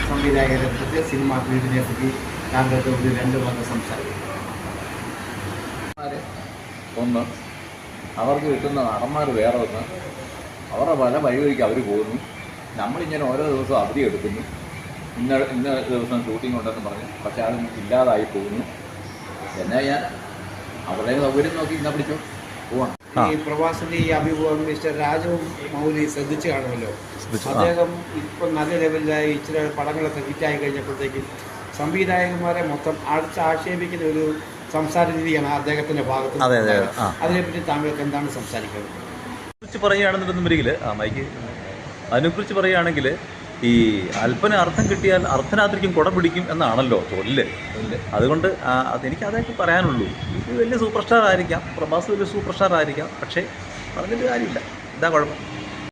സംവിധായകരെ പറ്റി സിനിമ ഫീൽഡിനെ പറ്റി താങ്കൾക്ക് ഒരു രണ്ട് വാക്ക് സംസാരിക്കും. ഒന്ന്, അവർക്ക് കിട്ടുന്ന നടന്മാർ വേറെ ഒന്ന്, അവരുടെ പല വഴിവഴിക്ക് അവർ പോകുന്നു. നമ്മളിങ്ങനെ ഓരോ ദിവസവും അവധി എടുക്കുന്നു, ഇന്ന ദിവസം ഷൂട്ടിംഗ് ഉണ്ടെന്ന് പറഞ്ഞു, പക്ഷെ അതൊന്നും ഇല്ലാതായി പോകുന്നു. എന്നാ ഞാൻ അവരുടെ സൗകര്യം നോക്കി ഇന്ന പിടിച്ചോ പോവാണ്. ഈ പ്രവാസിന്റെ ഈ അഭിമുഖം മിസ്റ്റർ രാജു മൗലി ശ്രദ്ധിച്ചു കാണുമല്ലോ. അദ്ദേഹം ഇപ്പം നല്ല ലെവലിലായി ഇച്ചിരി പടങ്ങളൊക്കെ ഹിറ്റായി കഴിഞ്ഞപ്പോഴത്തേക്കും സംവിധായകന്മാരെ മൊത്തം ആക്ഷേപിക്കുന്ന ഒരു സംസാര രീതിയാണ് അദ്ദേഹത്തിന്റെ ഭാഗത്ത്. അതിനെപ്പറ്റി താങ്കൾക്ക് എന്താണ് സംസാരിക്കുന്നത്? കുറിച്ച് പറയുകയാണെന്നുണ്ടെങ്കിൽ അതിനെക്കുറിച്ച് പറയുകയാണെങ്കിൽ ഈ അല്പന അർത്ഥം കിട്ടിയാൽ അർത്ഥനാത്രിക്കും കുട പിടിക്കും എന്നാണല്ലോ ചൊല്ല്. അതുകൊണ്ട് അതെനിക്ക് അതൊക്കെ പറയാനുള്ളൂ. ഇത് വലിയ സൂപ്പർ സ്റ്റാർ ആയിരിക്കാം, പ്രഭാസ് വലിയ സൂപ്പർ സ്റ്റാർ ആയിരിക്കാം, പക്ഷേ പറഞ്ഞിട്ട് കാര്യമില്ല. ഇതാ കുഴപ്പം.